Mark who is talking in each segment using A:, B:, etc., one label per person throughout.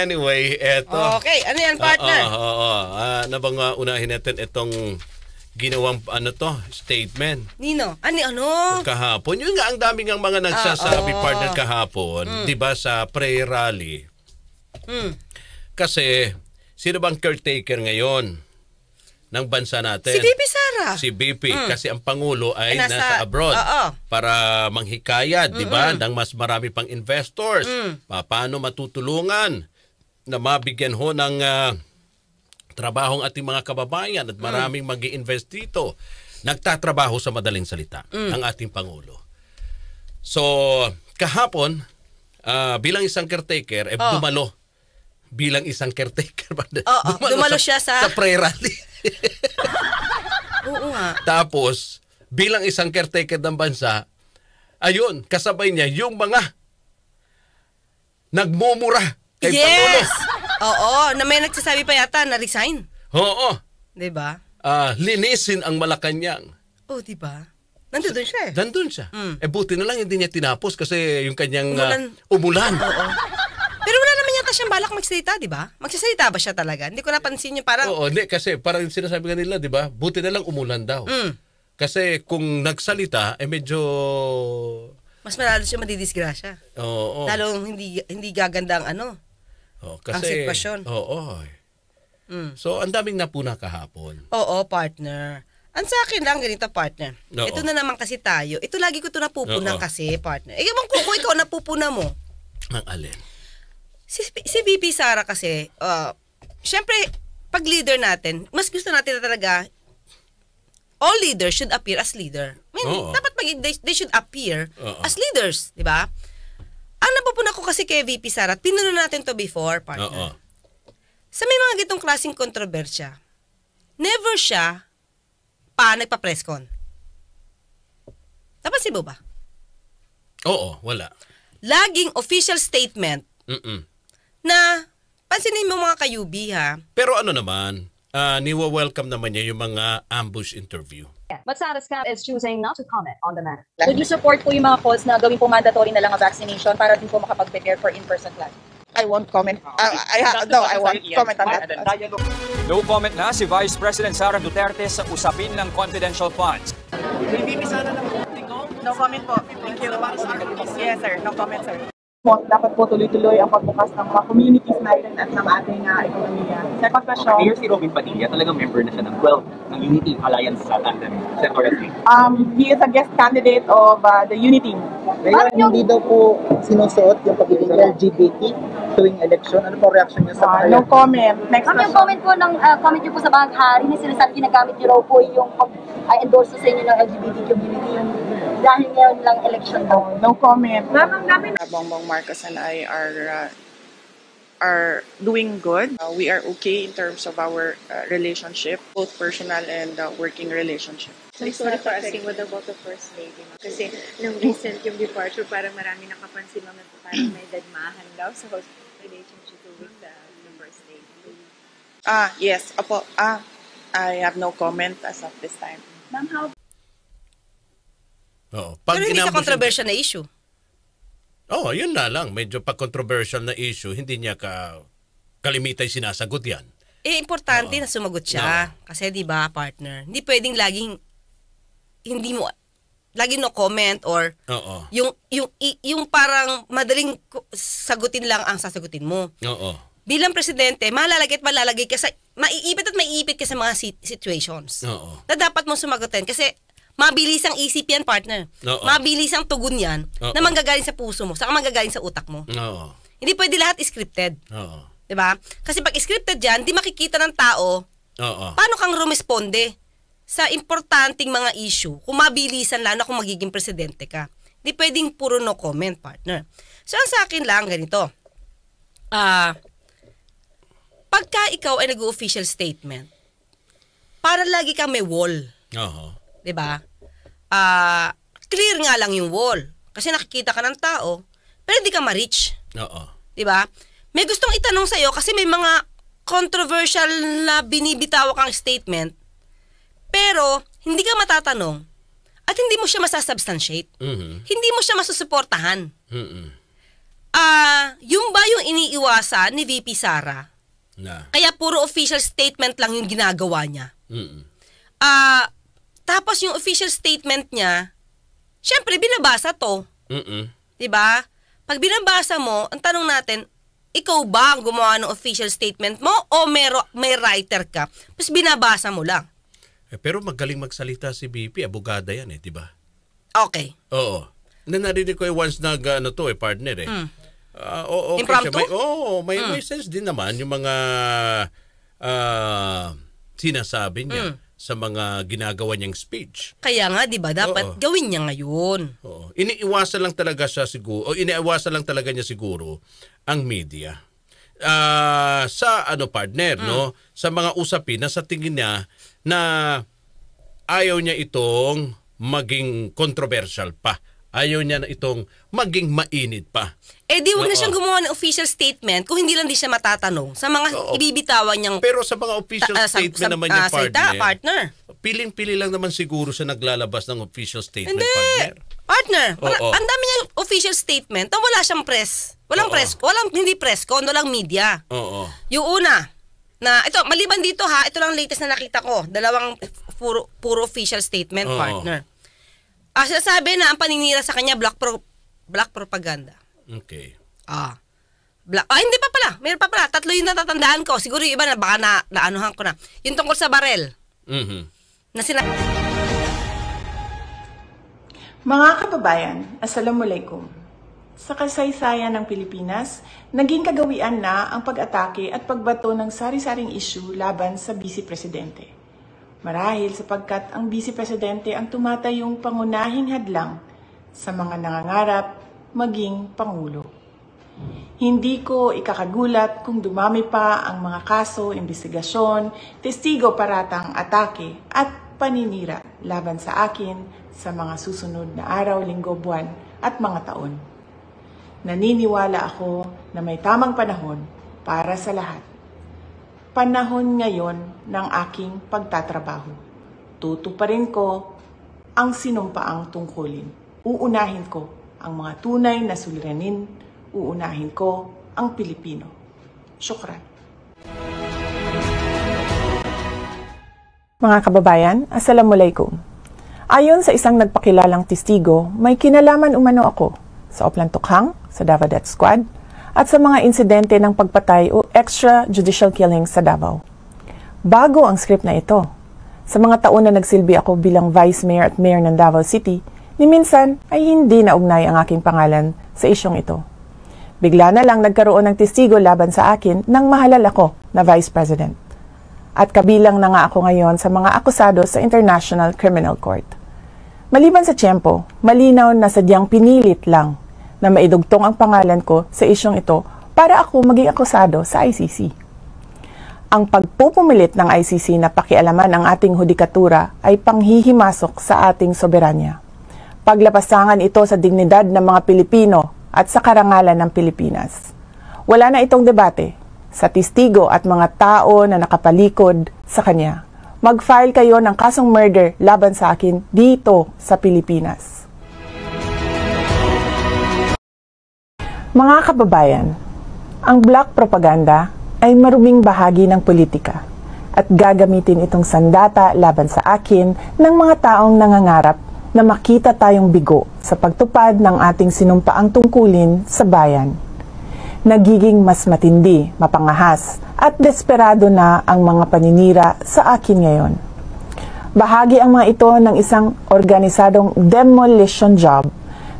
A: Anyway, eto.
B: Okay, ano yan, partner?
A: Ano bang unahin natin itong ginawang statement?
B: Nino, ano?
A: Kahapon. Yun nga, ang daming ang mga nagsasabi, partner, kahapon. Diba sa prayer rally? Kasi, sino bang caretaker ngayon ng bansa natin?
B: Si BP Sara.
A: Si BP. Kasi ang Pangulo ay nasa abroad para manghikayat, di ba? Ng mas marami pang investors. Paano matutulungan na mabigyan ho ng trabaho ang ating mga kababayan at maraming mag-i-invest dito. Nagtatrabaho sa madaling salita ang ating Pangulo. So, kahapon, bilang isang caretaker, dumalo. Bilang isang caretaker.
B: Dumalo siya sa
A: prayer rally.
B: Oo nga.
A: Tapos, bilang isang caretaker ng bansa, ayun, kasabay niya yung mga nagmumura kay Pangulo.
B: Oo, na may nagsasabi pa yata na resign.
A: Oo.
B: Diba?
A: Linisin ang Malacanang.
B: Diba? Nandun siya eh.
A: Nandun siya. Buti na lang hindi niya tinapos kasi yung kanyang umulan.
B: Oo. Pero wala naman yata siyang balak magsalita, di ba? Magsasalita ba siya talaga? Hindi ko napansin yung parang...
A: Oo, hindi. Kasi parang sinasabi ka nila, di ba? Buti na lang umulan daw. Kasi kung nagsalita, medyo...
B: Mas malalo siya madidisgrasya.
A: Oo.
B: Lalong hindi gaganda ang
A: kasi,
B: ang sitwasyon.
A: Oo. So, ang daming napuna kahapon.
B: Oo, partner. Ang sa akin lang, ganito, partner. Ito na naman kasi tayo. Ito lagi ko ito napupunan kasi, partner. Kung ikaw napupuna mo.
A: Ang alin?
B: Si VP Sara kasi, syempre, pag leader natin, mas gusto natin na talaga, all leaders should appear as leader. I mean, dapat they should appear as leaders, di ba? Ang napupuna ko kasi kay VP Sara, pinuno natin to before, partner. Sa may mga gitong klaseng kontrobersya, never siya nagpa-press con. Napansin mo ba?
A: Oo, wala.
B: Laging official statement na pansinin mo mga kayubi ha.
A: Pero ano naman, niwa-welcome naman niya yung mga ambush interview.
C: But Sara's camp is choosing not to comment on the matter. Would you support po yung mga calls na gawin po mandatory na lang ang vaccination para din po makapag-prepare for in-person class?
D: I won't comment. I won't comment on that.
E: No comment na si Vice President Sara Duterte sa usapin ng confidential funds.
D: No comment po. Thank you. Yes, sir. No comment, sir. Dapat po tuloy-tuloy ang pagbukas ng mga communities natin at ng ating ekonomiya. Second question.
F: Mayor si Robin Padilla, talagang member na siya ng 12 ng Unity Alliance sa Tandem.
D: He is a guest candidate of the Unity.
G: Mayor, hindi daw po sinusuot yung pagiging LGBT tuwing election. Ano po reaction niyo sa
D: no comment. Next question.
C: Yung comment po ng comment niyo po sa Baghari, na sinasabi ginagamit niyo raw po yung endorse sa inyo ng LGBT community yung dahil ngayon lang election daw.
D: No comment. Bongbong Marcos and I are doing good. We are okay in terms of our relationship, both personal and working relationship.
H: So, sorry for asking, what about the First Lady? Kasi nung recent yung departure, parang marami nakapansin naman parang may dagmahan daw sa relationship with the First Lady.
D: Yes. I have no comment as of this time.
C: Ma'am, how...
B: Pero hindi sa controversial na issue.
A: Yun na lang. Medyo pa-controversial na issue, hindi niya kalimitay sinasagot yan.
B: Importante na sumagot siya. Kasi di ba partner, hindi pwedeng laging no comment or yung parang madaling sagutin lang ang sasagutin mo. Bilang presidente, malalagay ka sa maiipit ka sa mga situations. Na dapat mo sumagutin kasi mabilis ang isip yan, partner. Mabilis ang tugon yan na manggagaling sa puso mo, saka manggagaling sa utak mo. Hindi pwede lahat scripted. Diba? Kasi pag scripted yan, di makikita ng tao paano kang rumisponde sa importanteng mga issue kung mabilisan lalo kung magiging presidente ka. Hindi pwedeng puro no comment, partner. So, ang sa akin lang, ganito. Pagka ikaw ay nag-official statement, para lagi kang may wall. Diba? Clear nga lang yung wall. Kasi nakikita ka ng tao, pero hindi ka ma-reach. Diba? May gustong itanong sa'yo kasi may mga controversial na binibitaw kang statement, pero hindi ka matatanong at hindi mo siya masasubstantiate. Hindi mo siya masusuportahan. Yung ba yung iniiwasan ni VP Sara? Kaya puro official statement lang yung ginagawa niya. Tapos yung official statement niya, syempre binabasa to. Diba? Pag binabasa mo, ang tanong natin, ikaw ba ang gumawa ng official statement mo o may writer ka? Tapos binabasa mo lang.
A: Pero magaling magsalita si VP, abogada yan diba?
B: Okay.
A: Oo. Narinig ko once partner okay,
B: impromptu?
A: May sense din naman yung mga sinasabi niya sa mga ginagawa niyang speech.
B: Kaya nga, di ba, dapat gawin niya ngayon.
A: Iniiwasan lang talaga niya siguro ang media. Sa partner, no? Sa mga usapin na sa tingin niya na ayaw niya itong maging controversial pa. Ayaw niya na itong maging mainit pa.
B: Di wag na siyang gumawa ng official statement kung hindi lang di siya matatanong sa mga ibibitawan niyang...
A: Pero sa mga official statement naman niya, partner, piling-pili lang naman siguro siya naglalabas ng official statement, partner.
B: Ang dami niya official statement na wala siyang press. Hindi press con, walang media. Yung una, na ito, maliban dito ito lang latest na nakita ko, dalawang puro official statement, partner. Sinasabi na ang paninira sa kanya black propaganda.
A: Okay.
B: Hindi pa pala. Meron pa pala. 3 yung natatandaan ko. Siguro yung iba na baka naanuhan ko na. Yung tungkol sa barel. Na
D: Mga kababayan, Assalamualaikum. Sa kasaysayan ng Pilipinas, naging kagawian na ang pag-atake at pagbato ng sari-saring issue laban sa Vice Presidente. Marahil sapagkat ang Vice Presidente ang tumatayong pangunahing hadlang sa mga nangangarap maging Pangulo. Hindi ko ikakagulat kung dumami pa ang mga kaso, investigasyon, testigo paratang atake at paninira laban sa akin sa mga susunod na araw, linggo, buwan at mga taon. Naniniwala ako na may tamang panahon para sa lahat. Panahon ngayon ng aking pagtatrabaho. Tutuparin ko ang sinumpaang tungkulin. Uunahin ko ang mga tunay na suliranin. Uunahin ko ang Pilipino. Syukran. Mga kababayan, Assalamualaikum. Ayon sa isang nagpakilalang testigo, may kinalaman umano ako sa Oplan Tukhang, sa Davao Death Squad, at sa mga insidente ng pagpatay o extrajudicial killing sa Davao. Bago ang script na ito, sa mga taon na nagsilbi ako bilang Vice Mayor at Mayor ng Davao City, ni minsan ay hindi naugnay ang aking pangalan sa isyong ito. Bigla na lang nagkaroon ng testigo laban sa akin nang mahalal ako na Vice President. At kabilang na nga ako ngayon sa mga akusado sa International Criminal Court. Maliban sa tiyempo, malinaw na sadyang pinilit lang na maidugtong ang pangalan ko sa isyong ito para ako maging akusado sa ICC. Ang pagpupumilit ng ICC na pakialaman ang ating hudikatura ay panghihimasok sa ating soberanya. Paglapasangan ito sa dignidad ng mga Pilipino at sa karangalan ng Pilipinas. Wala na itong debate sa testigo at mga tao na nakapalikod sa kanya. Mag-file kayo ng kasong murder laban sa akin dito sa Pilipinas. Mga kababayan, ang black propaganda ay maruming bahagi ng politika at gagamitin itong sandata laban sa akin ng mga taong nangangarap na makita tayong bigo sa pagtupad ng ating sinumpaang tungkulin sa bayan. Nagiging mas matindi, mapangahas at desperado na ang mga paninira sa akin ngayon. Bahagi ang mga ito ng isang organisadong demolition job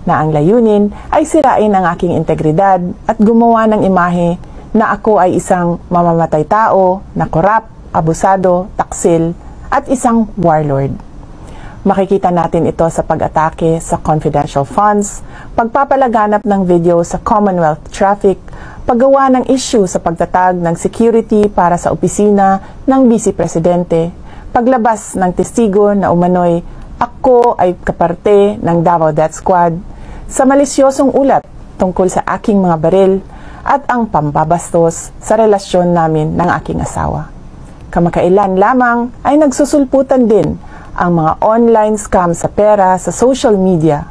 D: na ang layunin ay sirain ang aking integridad at gumawa ng imahe na ako ay isang mamamatay tao, na korap, abusado, taksil, at isang warlord. Makikita natin ito sa pag-atake sa confidential funds, pagpapalaganap ng video sa Commonwealth traffic, paggawa ng issue sa pagtatag ng security para sa opisina ng Vice Presidente, paglabas ng testigo na umano'y ako ay kaparte ng Davao Death Squad, sa malisyosong ulat tungkol sa aking mga baril at ang pambabastos sa relasyon namin ng aking asawa. Kamakailan lamang ay nagsusulputan din ang mga online scam sa pera sa social media,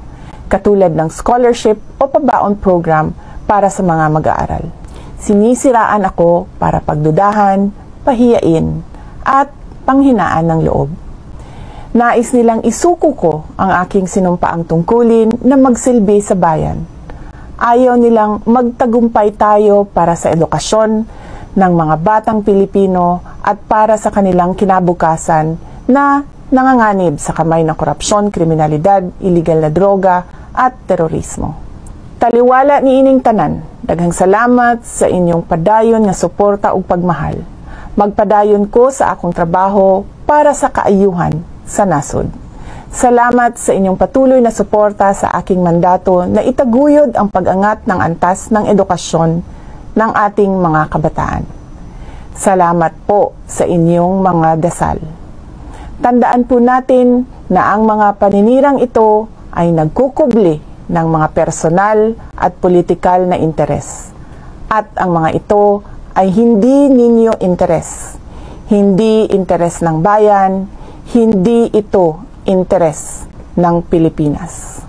D: katulad ng scholarship o pabaon program para sa mga mag-aaral. Sinisiraan ako para pagdudahan, pahiyain, at panghinaan ng loob. Nais nilang isuko ko ang aking sinumpaang tungkulin na magsilbi sa bayan. Ayaw nilang magtagumpay tayo para sa edukasyon ng mga batang Pilipino at para sa kanilang kinabukasan na nanganganib sa kamay ng korupsyon, kriminalidad, iligal na droga at terorismo. Taliwala ni ining tanan, daghang salamat sa inyong padayon nga suporta ug pagmahal. Magpadayon ko sa akong trabaho para sa kaayuhan sa nasod. Salamat sa inyong patuloy na suporta sa aking mandato na itaguyod ang pag-angat ng antas ng edukasyon ng ating mga kabataan. Salamat po sa inyong mga dasal. Tandaan po natin na ang mga paninirang ito ay nagkukubli ng mga personal at politikal na interes. At ang mga ito ay hindi ninyo interes. Hindi interes ng bayan, hindi ito interes ng Pilipinas.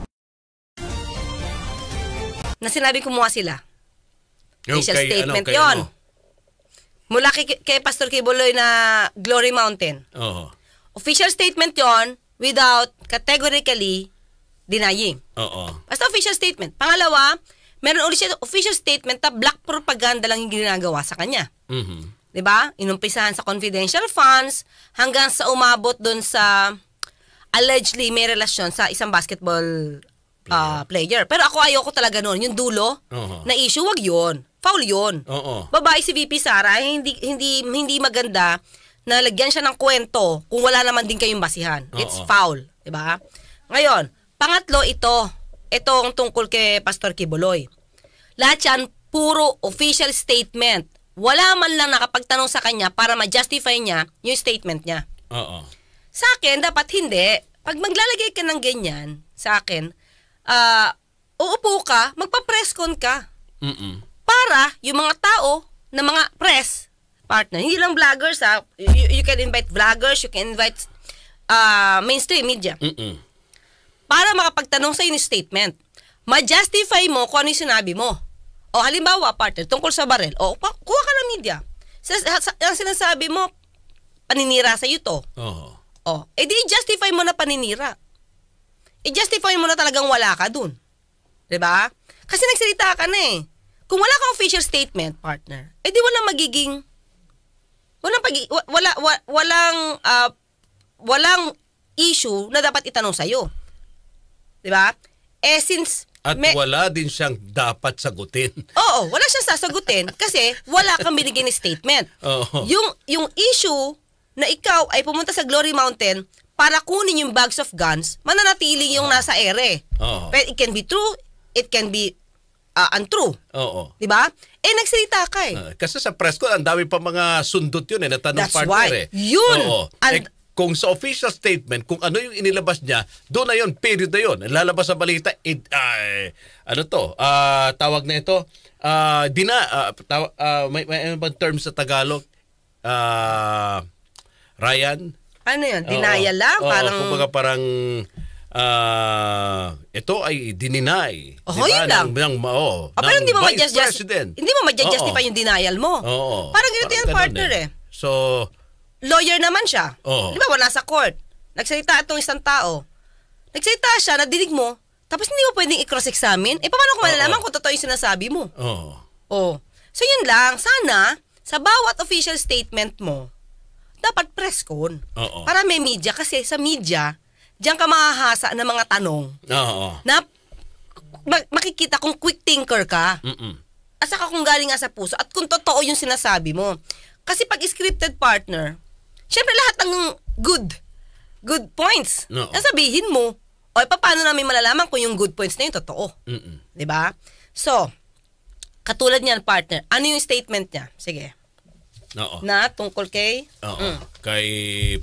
B: Na sinabi ko mukha sila. Official statement yon. Mula kay Pastor Kibuloy na Glory Mountain. Official statement yon without categorically denying. Basta official statement. Pangalawa, meron ulit siya official statement na black propaganda lang yung ginagawa sa kanya. Diba? Inumpisahan sa confidential funds hanggang sa umabot dun sa allegedly may relasyon sa isang basketball player. Pero ako ayoko talaga noon. Yung dulo na issue, wag yun. Foul yun. Babae si VP Sara, hindi maganda na lagyan siya ng kwento kung wala naman din kayong basihan. It's foul. Diba? Ngayon, pangatlo, itong tungkol kay Pastor Kibuloy. Lahat yan, puro official statement. Wala man lang nakapagtanong sa kanya para ma-justify niya yung statement niya. Sa akin, dapat hindi. Pag maglalagay ka ng ganyan, sa akin, uupo ka, magpa-press con ka. Para yung mga tao na mga press partner, hindi lang vloggers, you can invite vloggers, you can invite mainstream media. Para makapagtanong sa yung statement. Ma-justify mo kung ano yung sinabi mo. O halimbawa, partner, tungkol sa barel, o kuha ka ng media. Ang sinasabi mo, paninira sa iyo to. O, edi justify mo na paninira. I-justify mo na talagang wala ka dun. Diba? Kasi nagsalita ka na eh. Kung wala kang official statement, partner, edi walang issue na dapat itanong sa'yo. Diba? Since...
A: At wala din siyang dapat sagutin.
B: Oo, wala siyang sasagutin kasi wala kang binigay ni statement. Yung issue na ikaw ay pumunta sa Glory Mountain para kunin yung bags of guns, mananatili yung nasa ere. But it can be true, it can be untrue. Diba? Nagsalita ka eh.
A: Kasi sa press ko, ang dami pa mga sundot yun eh, natanong
B: That's
A: partner
B: why. Yun!
A: Kung sa official statement, kung ano yung inilabas niya, doon na yun, period na yun. Lalabas sa balita, tawag na ito, may ano bang term sa Tagalog? Ryan?
B: Ano yun? Denial lang?
A: Kumbaga parang, ito ay dininay.
B: Yun lang. Pero hindi mo ma-justify yung denial mo. Parang ganito yung partner eh.
A: So,
B: lawyer naman siya. Di ba, wala sa court. Nagsalita itong isang tao. Nagsalita siya, nadinig mo, tapos hindi mo pwedeng i-cross-examine. Paano kung malalaman kung totoo yung sinasabi mo? So yun lang, sana, sa bawat official statement mo, dapat press con. Para may media. Kasi sa media, diyan ka makahasa ng mga tanong na makikita kung quick thinker ka. At saka kung galing nga sa puso at kung totoo yung sinasabi mo. Kasi pag scripted partner, syempre lahat ng good points nasabihin mo. O paano namin malalaman kung yung good points na yun totoo? Diba? So, katulad niyan partner, ano yung statement niya? Sige. Na tungkol kay?
A: Kay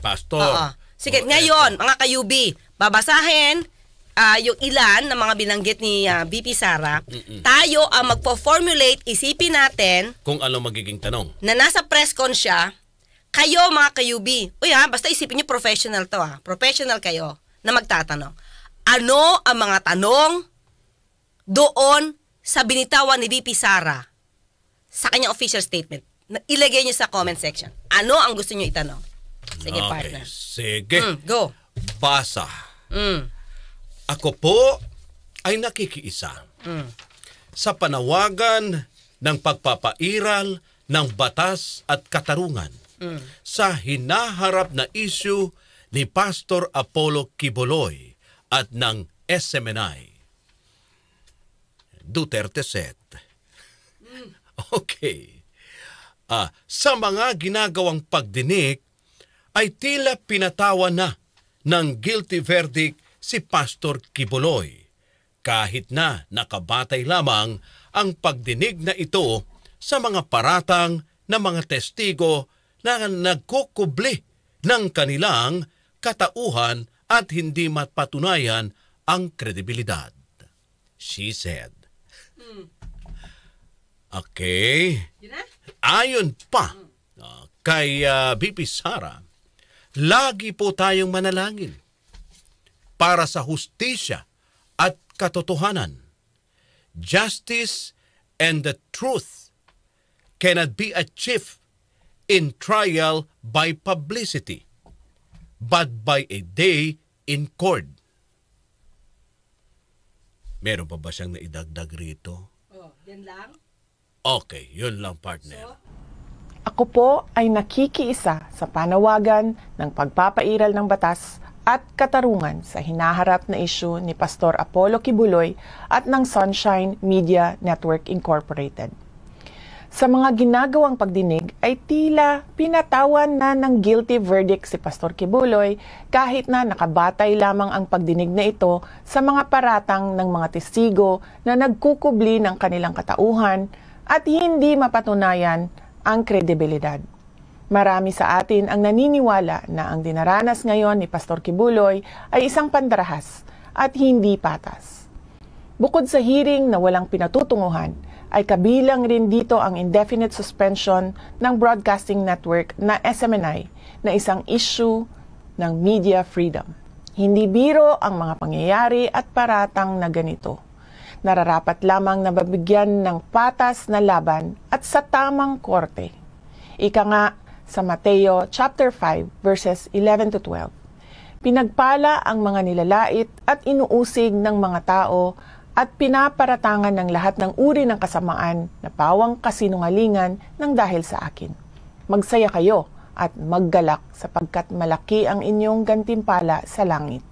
A: Pastor.
B: Sige, ngayon, mga kayubi, babasahin yung ilan ng mga binanggit ni VP Sara. Tayo ang magpo-formulate, isipin natin
A: kung ano magiging tanong.
B: Na nasa press con siya, kayo mga kayubi. Basta isipin niyo professional to Professional kayo na magtatanong. Ano ang mga tanong doon sa binitawan ni VP Sara sa kanyang official statement? Ilagay niyo sa comment section. Ano ang gusto niyo itanong? Sige, partner.
A: Sige.
B: Go.
A: Basa. Ako po ay nakikiisa sa panawagan ng pagpapairal ng batas at katarungan sa hinaharap na issue ni Pastor Apollo Quiboloy at ng SMNI. Duterte said. Okay. Sa mga ginagawang pagdinig ay tila pinatawan na ng guilty verdict si Pastor Quiboloy kahit na nakabatay lamang ang pagdinig na ito sa mga paratang na mga testigo na nagkukubli ng kanilang katauhan at hindi mapatunayan ang kredibilidad. She said. Okay. Ayon pa kay VP Sara, lagi po tayong manalangin para sa hustisya at katotohanan. Justice and the truth cannot be achieved in trial by publicity, but by a day in court. Meron pa ba siyang naidagdag rito?
B: Yan lang?
A: Okay, yun lang, partner.
D: Ako po ay nakikiisa sa panawagan ng pagpapairal ng batas at katarungan sa hinaharap na isyu ni Pastor Apollo Quiboloy at ng Sunshine Media Network Incorporated. Sa mga ginagawang pagdinig ay tila pinatawan na ng guilty verdict si Pastor Quiboloy kahit na nakabatay lamang ang pagdinig na ito sa mga paratang ng mga testigo na nagkukubli ng kanilang katauhan at hindi mapatunayan ang kredibilidad. Marami sa atin ang naniniwala na ang dinaranas ngayon ni Pastor Quiboloy ay isang pandarahas at hindi patas. Bukod sa hearing na walang pinatutunguhan, ay kabilang rin dito ang indefinite suspension ng broadcasting network na SMNI na isang issue ng media freedom. Hindi biro ang mga pangyayari at paratang na ganito. Nararapat lamang na mabigyan ng patas na laban at sa tamang korte. Ika nga sa Mateo chapter 5 verses 11 to 12. Pinagpala ang mga nilalait at inuusig ng mga tao at pinaparatangan ng lahat ng uri ng kasamaan na pawang kasinungalingan ng dahil sa akin. Magsaya kayo at maggalak sapagkat malaki ang inyong gantimpala sa langit.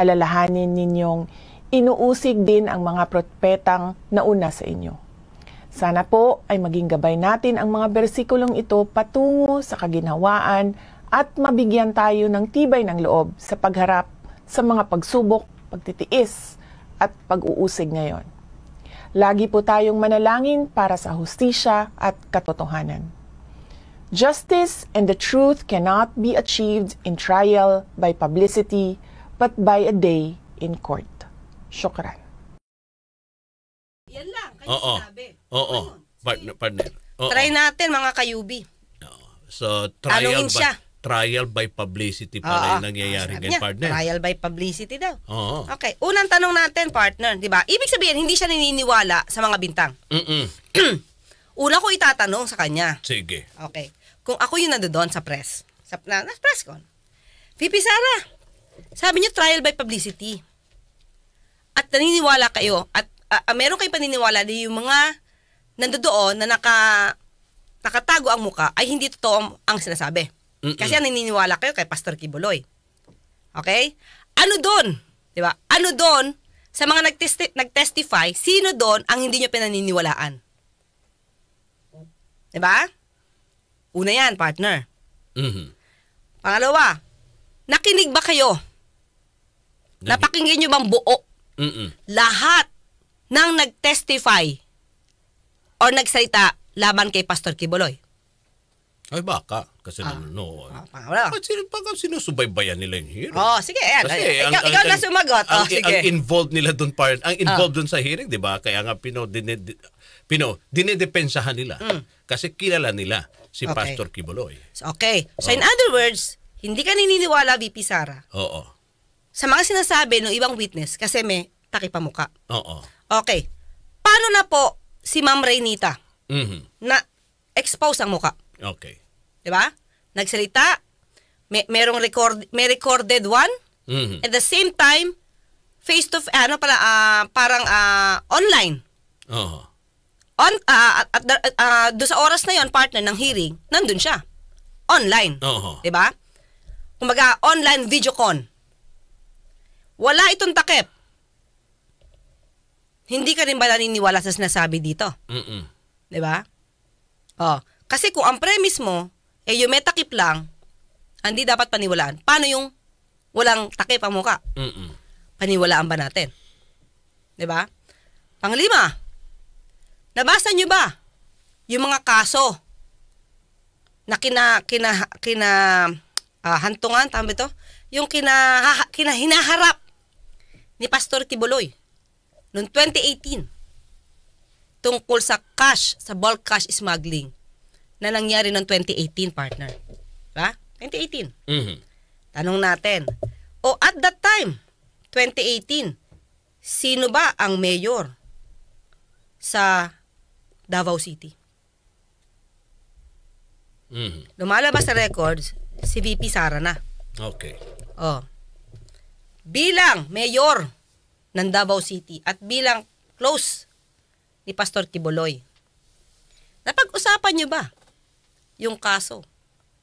D: Alalahanin ninyong inuusig din ang mga propetang nauna sa inyo. Sana po ay maging gabay natin ang mga bersikulong ito patungo sa kaginhawaan at mabigyan tayo ng tibay ng loob sa pagharap sa mga pagsubok, pagtitiis at pag-uusig ngayon. Lagi po tayong manalangin para sa hustisya at katotohanan. Justice and the truth cannot be achieved in trial by publicity but by a day in court. Syukran.
B: Yan lang, kayo sinabi.
A: Oo. Partner.
B: Try natin mga kayubi.
A: So, trial by publicity pala yung nangyayari ngayon, partner.
B: Trial by publicity daw.
A: Oo.
B: Okay, unang tanong natin, partner, di ba? Ibig sabihin, hindi siya naniniwala sa mga bintang. Una ko itatanong sa kanya.
A: Sige.
B: Okay. Kung ako yung nandoon sa press, sa press con, VP Sara, sabi niyo trial by publicity. At naniniwala kayo, at meron kayong paniniwala na yung mga nandoon na nakatago ang muka ay hindi totoo ang sinasabi. Kasi naniniwala kayo kay Pastor Quiboloy. Okay? Ano doon? Di ba? Ano doon sa mga nag-testify, sino doon ang hindi nyo pinaniniwalaan? Di ba? Una yan, partner. Pangalawa, nakinig ba kayo? Napakinggan nyo bang buo? Lahat ng nag-testify or nagsalita laban kay Pastor Quiboloy?
A: Ay baka. Kasi sinusubaybayan nila yung hearing.
B: Sige. Ikaw na sumagot.
A: Ang involved nila doon, ang involved doon sa hearing, di ba? Kaya nga dinidepensahan nila. Kasi kilala nila si Pastor Quiboloy.
B: Okay. So in other words, hindi ka naniniwala, VP Sara.
A: Oo.
B: Sa mga sinasabi ng ibang witness kasi may takipamuka.
A: Oo.
B: Okay. Paano na po si Ma'am Reynita na expose ang muka?
A: Okay.
B: Diba? Nagsalita, may recorded one, at the same time, online. Doon sa oras na yon, partner ng hearing, nandun siya. Online. Diba? Kumbaga, online videocon. Wala itong takip. Hindi ka rin ba naniniwala sa sinasabi dito? Diba? Kasi kung ang premise mo, yung may takip lang, hindi dapat paniwalaan. Paano yung walang takip ang muka? Paniwalaan ba natin? Diba? Panglima, nabasa nyo ba yung mga kaso na hantungan, tama ito? Yung hinaharap ni Pastor Kibuloy noong 2018 tungkol sa bulk cash smuggling na nangyari noong 2018, partner. Diba? 2018. Tanong natin, at that time, 2018, sino ba ang mayor sa Davao City? Lumalabas sa records, si VP Sara na.
A: Okay.
B: Bilang mayor ng Davao City at bilang close ni Pastor Kibuloy, napag-usapan nyo ba yung kaso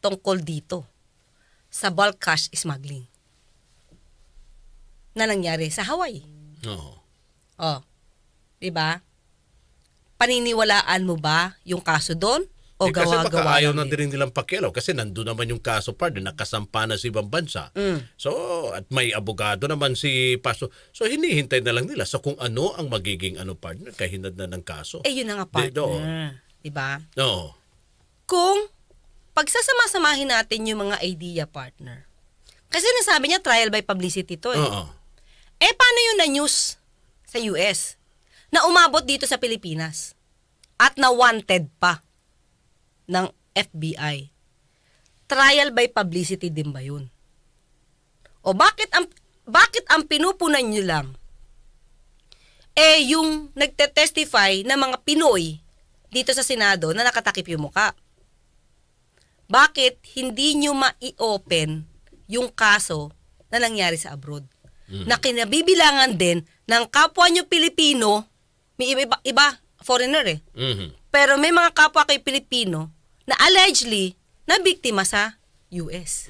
B: tungkol dito sa bulk cash smuggling na nangyari sa Hawaii? Diba? Paniniwalaan mo ba yung kaso doon? O gawa-gawa
A: kasi baka ayaw na din nilang pakialaw kasi nandun naman yung kaso partner, nakasampa na sa ibang bansa. So, at may abogado naman si Pastor. So, hinihintay na lang nila sa kung ano ang magiging partner, kahinad na ng kaso.
B: Yun na nga partner. Diba?
A: Oo.
B: Kung pagsasama-samahin natin yung mga idea, partner. Kasi nasabi niya trial by publicity to. Paano yun na news sa US na umabot dito sa Pilipinas at na wanted pa ng FBI? Trial by publicity din ba yun? O bakit ang pinupunan nyo lang yung nagte-testify na mga Pinoy dito sa Senado na nakatakip yung muka? Bakit hindi nyo ma-i-open yung kaso na nangyari sa abroad? Na kinabibilangan din ng kapwa nyo Pilipino, may iba foreigner pero may mga kapwa kay Pilipino na allegedly na biktima sa US.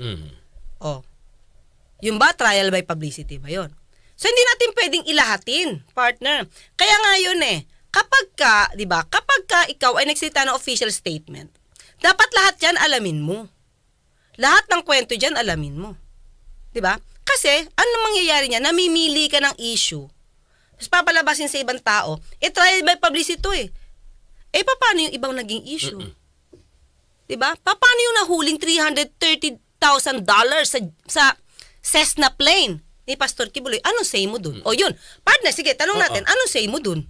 B: Yung ba trial by publicity ba yun? So hindi natin pwedeng ilahatin, partner. Kaya nga yun kapag ka ikaw ay nagsalita ng official statement, dapat lahat yan alamin mo. Lahat ng kwento dyan alamin mo. Diba? Kasi, ano mangyayari niya? Namimili ka ng issue. Tapos papalabasin sa ibang tao. Trial by publicity to paano yung ibang naging issue? Diba? Paano yung nahuling $330,000 sa Cessna plane ni Pastor Kibuloy? Anong say mo dun? Yun. Partner, sige, tanong natin, anong say mo dun?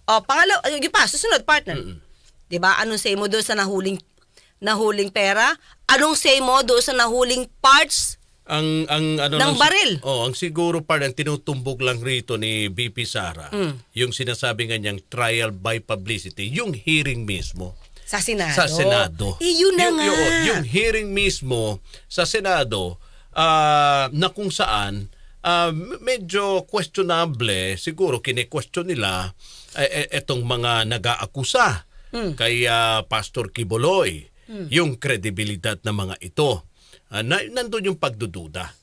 B: Pangalawa, yung susunod, partner. Diba? Anong say mo doon sa nahuling pera? Anong say mo doon sa nahuling parts ng baril?
A: Ang siguro ang tinutumbog lang rito ni VP Sara, yung sinasabi nga niyang trial by publicity, yung hearing mismo.
B: Sa Senado.
A: Sa Senado.
B: Yun na nga.
A: Yung hearing mismo sa Senado, na kung saan, medyo questionable, siguro kine-question nila etong mga nag-aakusa kay Pastor Kibuloy, yung kredibilidad ng mga ito. Nandun yung pagdududa.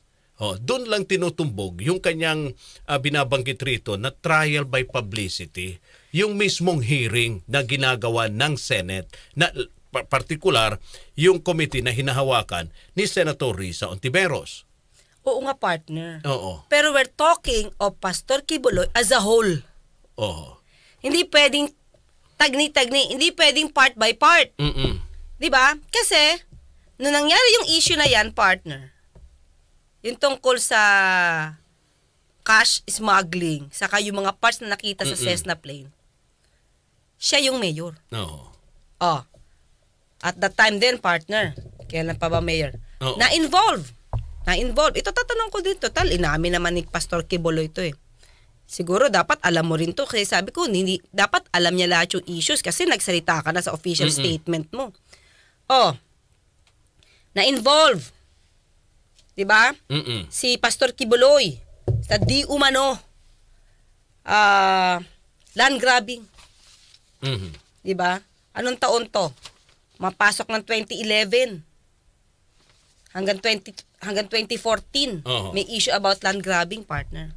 A: Doon lang tinutumbog yung kanyang binabanggit rito na trial by publicity, yung mismong hearing na ginagawa ng Senate, na partikular yung committee na hinahawakan ni Senator Risa Ontiveros.
B: Oo nga, partner. Pero we're talking of Pastor Kibuloy as a whole. Hindi pwedeng tagni-tagni, hindi pwedeng part by part. Diba? Kasi nung nangyari yung issue na yan, partner, yung tungkol sa cash smuggling, saka yung mga parts na nakita sa Cessna plane, siya yung mayor. At that time din, partner, kailan pa ba mayor? Na-involve. Ito tatanong ko dito, inamin naman ni Pastor Kibuloy ito siguro dapat alam mo rin to. Kasi sabi ko, hindi, dapat alam niya lahat yung issues kasi nagsalita ka na sa official statement mo. Na-involve. Diba? Si Pastor Kibuloy sa di umano land grabbing. Diba? Anong taon to? Mapasok ng 2011 hanggang 2014. May issue about land grabbing, partner.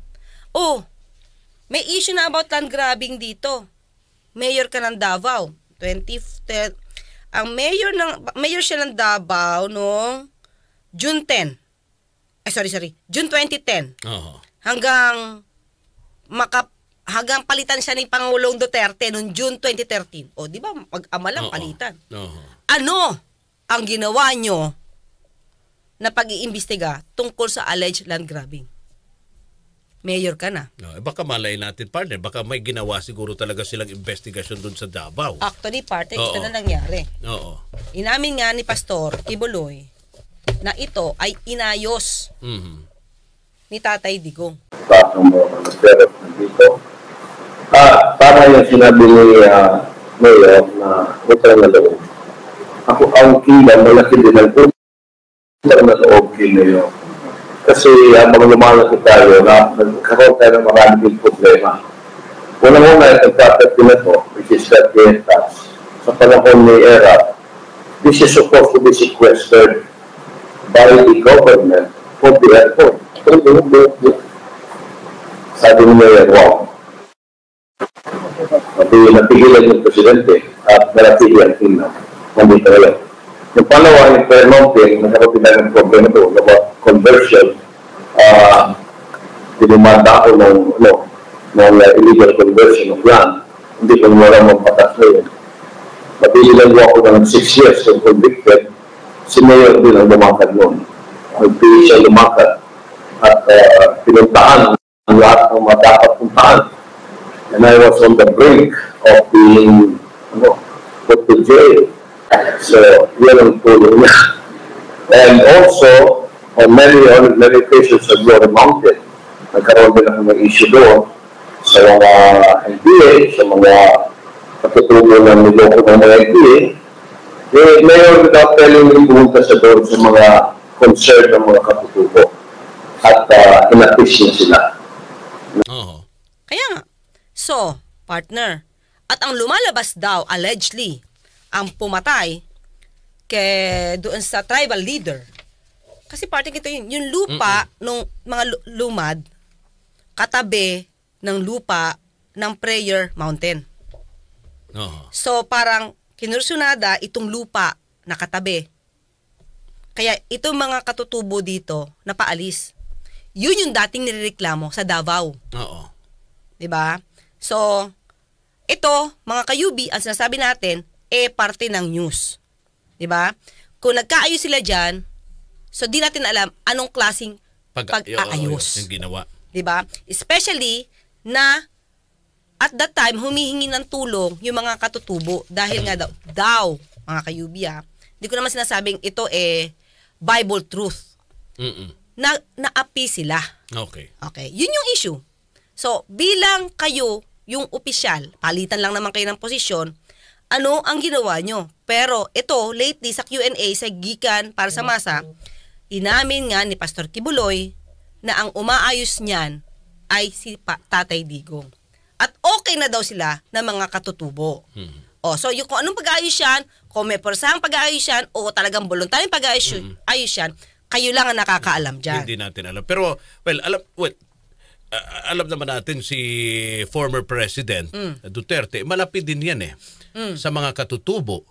B: May issue na about land grabbing dito. Mayor ka ng Davao. Ang mayor siya ng Davao noong June 10. June 2010. Hanggang palitan siya ni Pangulong Duterte noong June 2013. Di ba? Pag-amalang palitan. Ano ang ginawa nyo na pag-iimbestiga tungkol sa alleged land grabbing? Mayor ka na.
A: Baka malay natin, partner. Baka may ginawa siguro talaga silang investigasyon dun sa Davao.
B: Actually, partner, ito na nangyari. Inamin nga ni Pastor Kibuloy na ito ay inayos ni Tatay Digong.
I: Para yung sinabi ni Mayor na utang na loob. Ako ang kila, malaki din ang utang na loob kila. Kasi habang lumalaki tayo, nagkaroon tayo ng maraming problema. Unang-una, yung property na to, which is that tax, sa panahon ni ERA, this is supposed to be sequestered by the government for the airport. Sabi ni Mayor, wow. Napigilan yung presidente at nalapigilan tingnan. Nandito na lang. Yung pangalawa, yung Fair Mountain, nagkaroon tayo ng problema ito about conversion. Dinumanda ako ng illegal conversion of land. Hindi ko wala mong patas na yun. Napigilan ako ng 6 years ng convicted. Si Mayor din ang lumakad noon. Nagpili siya lumakad at pinuntahan ang lahat ng madapat puntahan. And I was on the brink of being put to jail. So, yun ang tulong niya. And also, on many occasions sa Glory Mountain, nagkaroon din ako ng issue doon sa mga NPA, sa mga patutubo ng niloko ng mga NPA. Mayor, without telling me, pumunta sa doon sa mga concert ng mga katutubo. At inatis niya sila.
B: Kaya nga. So, partner, at ang lumalabas daw, allegedly, ang pumatay doon sa tribal leader. Kasi partner ito yung lupa ng mga lumad, katabi ng lupa ng Prayer Mountain. So, parang kinursunada itong lupa na katabi. Kaya itong mga katutubo dito, napaalis. Yun yung dating nirereklamo sa Davao. Diba? So, ito, mga kayubi, ang sinasabi natin, parte ng news. Diba? Kung nagkaayos sila dyan, so di natin alam anong klaseng pag-aayos.
A: Yung ginawa.
B: Diba? Especially na at that time, humihingi ng tulong yung mga katutubo dahil nga daw mga kayubi hindi ko naman sinasabing ito Bible truth. Naapi sila.
A: Okay.
B: Yun yung issue. So, bilang kayo yung opisyal, palitan lang naman kayo ng posisyon, ano ang ginawa nyo? Pero ito, lately sa Q&A, sa Gikan para sa Masa, inamin nga ni Pastor Kibuloy na ang umaayos niyan ay si Tatay Digong. At okay na daw sila na mga katutubo. So yung kung anong pag-aayos yan, kung may persahang pag-aayos yan, o talagang voluntaryong pag-aayos yan, kayo lang ang nakakaalam dyan.
A: Hindi natin alam. Pero, alam naman natin si former President Duterte, malapit din yan sa mga katutubo.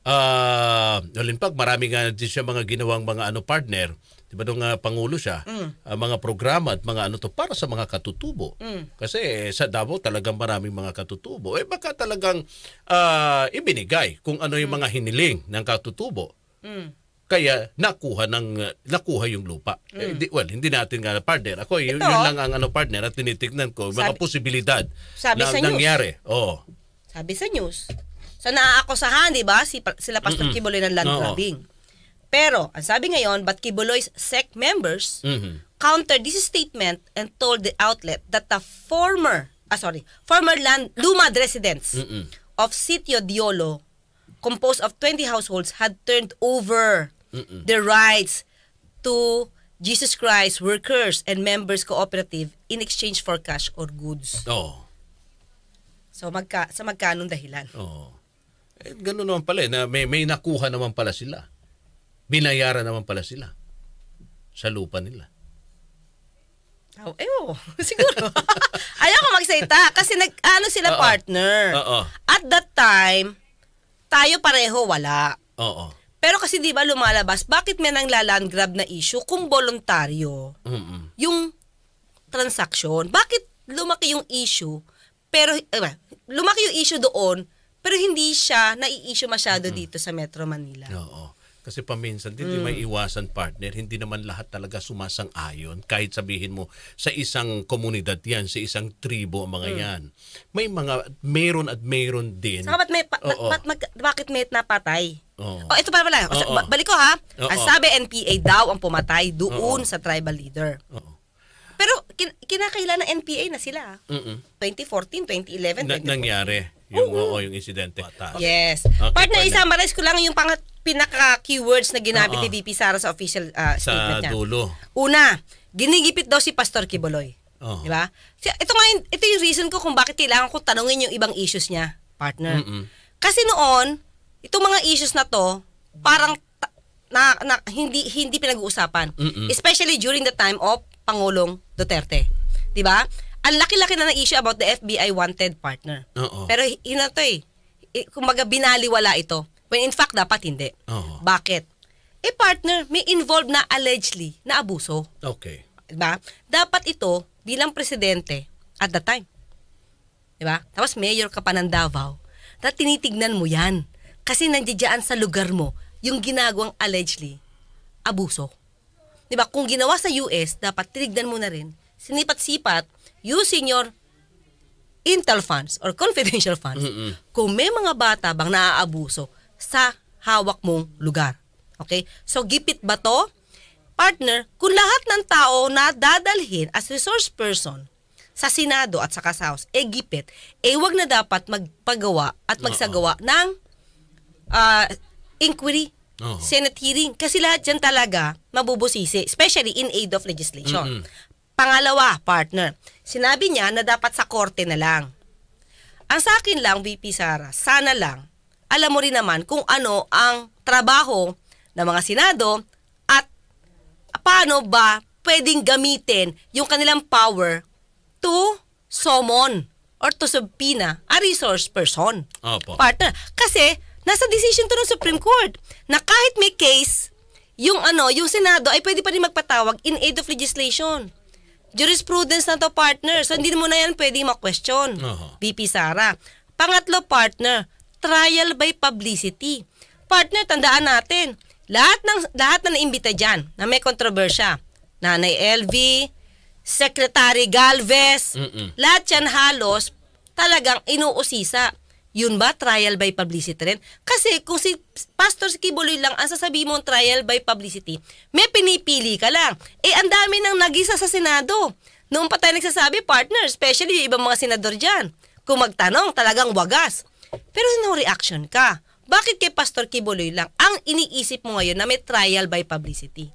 A: Halimbawa, marami nga din siya mga ginawang mga partner, di ba nung Pangulo siya, mga programa at mga para sa mga katutubo. Kasi sa Davao talagang maraming mga katutubo. Baka talagang ibinigay kung ano yung mga hiniling ng katutubo. Kaya nakuha yung lupa. Hindi natin nga partner. Ako, yun lang ang partner at tinitignan ko, mga posibilidad na nangyari.
B: Sabi sa news. So naaakusahan, di ba, sila Pastor Kibuloy ng land grabbing. Pero, ang sabi ngayon, but Quiboloy's SEC members countered this statement and told the outlet that the former Lumad residents of Sitio Diolo, composed of 20 households, had turned over their rights to Jesus Christ Workers and Members Cooperative in exchange for cash or goods. So sa magkanong dahilan?
A: Ganun naman pala na may nakuha naman pala sila. Binayaran naman pala sila sa lupa nila.
B: Siguro. Ayaw ko magsalita kasi sila partner. At that time, tayo pareho wala. Pero kasi di ba lumalabas, bakit may nanglaland grab na issue kung voluntaryo yung transaction? Bakit lumaki yung issue, pero lumaki yung issue doon, pero hindi siya nai-issue masyado dito sa Metro Manila?
A: Kasi paminsan hindi may iwasan, partner, hindi naman lahat talaga sumasang-ayon. Kahit sabihin mo sa isang komunidad yan, sa isang tribo, mga yan. Meron din.
B: So, bakit may napatay? Ito pa pala. Balik ko ha. Ang sabi, NPA daw ang pumatay doon sa tribal leader. Pero kinakailan ng NPA na sila. 2014, 2011, 2014.
A: Nangyari yung insidente.
B: Yes. Partner, i-summarize ko lang yung pinaka-keywords na ginamit ni VP Sara sa official statement niya.
A: Sa dulo.
B: Una, ginigipit daw si Pastor Quiboloy. Di ba? Ito yung reason ko kung bakit kailangan ko tanungin yung ibang issues niya, partner. Kasi noon, itong mga issues na to, parang hindi pinag-uusapan. Especially during the time of Pangulong Duterte. Di ba? Ang laki-laki na ng issue about the FBI wanted, partner. Pero kumbaga binaliwala ito. When in fact, dapat hindi. Bakit? Partner, may involved na allegedly na abuso.
A: Okay.
B: Diba? Dapat ito, bilang presidente, at the time. Diba? Tapos mayor ka pa ng Davao, na tinitignan mo yan. Kasi nandiyan sa lugar mo, yung ginagawang allegedly, abuso. Diba? Kung ginawa sa US, dapat tinignan mo na rin, sinipat-sipat, using your intel funds or confidential funds, kung may mga bata bang naaabuso sa hawak mong lugar. Okay? So, gipit ba to? Partner, kung lahat ng tao na dadalhin as resource person sa Senado at sa House, gipit, wag na dapat magpagawa at magsagawa ng inquiry, Senate hearing. Kasi lahat dyan talaga mabubusisi, especially in aid of legislation. Pangalawa, partner, sinabi niya na dapat sa korte na lang. Ang sa akin lang, VP Sara, sana lang, alam mo rin naman kung ano ang trabaho ng mga Senado at paano ba pwedeng gamitin yung kanilang power to summon or to subpoena a resource person. Partner. Kasi nasa decision to ng Supreme Court na kahit may case, yung Senado ay pwede pa rin magpatawag in aid of legislation. Jurisprudence na to, partner. So hindi mo na yan pwede ma-question. VP Sara. Pangatlo, partner, trial by publicity. Partner, tandaan natin, lahat na naimbita dyan na may kontrobersya, Nanay LV, Secretary Galvez, lahat yan halos talagang inuusisa. Yun ba, trial by publicity rin? Kasi kung si Pastor Quiboloy lang ang sasabihin mong trial by publicity, may pinipili ka lang. Ang dami nang nagisa sa Senado. Noong pa tayo nagsasabi, partner, especially yung ibang mga senador dyan, kung magtanong, talagang wagas. Pero no reaction ka. Bakit kay Pastor Quiboloy lang ang iniisip mo ngayon na may trial by publicity?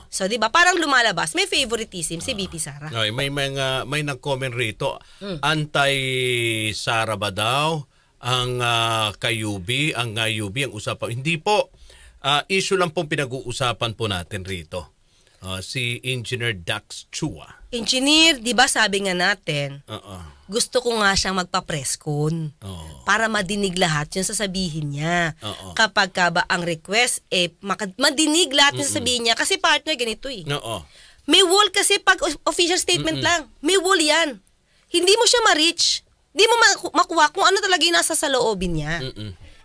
B: So, di ba, parang lumalabas, may favoritism si VP Sara.
A: May nag-comment rito, anti-Sara ba daw ang kayubi, ang usapan? Hindi po. Issue lang pong pinag-uusapan po natin rito. Si Engineer Dax Chua.
B: Engineer, di ba sabi nga natin, gusto ko nga siyang magpa-presscon para madinig lahat yung sasabihin niya. Kapag ka ba ang request, madinig lahat yung sasabihin niya. Kasi partner, ganito May wall kasi pag official statement lang. May wall yan. Hindi mo siya ma-reach. Hindi mo makuha kung ano talaga yung nasa sa loobin niya.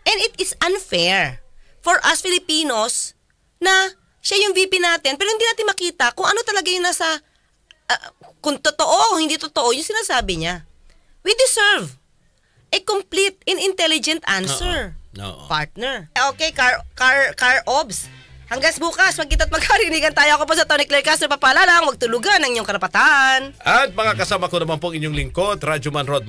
B: And it is unfair for us Filipinos na siya yung VP natin, pero hindi natin makita kung ano talaga yung nasa, kung totoo o hindi totoo, yung sinasabi niya. We deserve a complete and intelligent answer, partner. Okay, Car Obs. Hanggang bukas, magkita at magkarinigan tayo. Ako po sa Tony Claire Castro, papalalang, huwag tulugan ang inyong karapatan.
A: At mga kasama ko naman pong inyong lingkod, Radyo Man Rod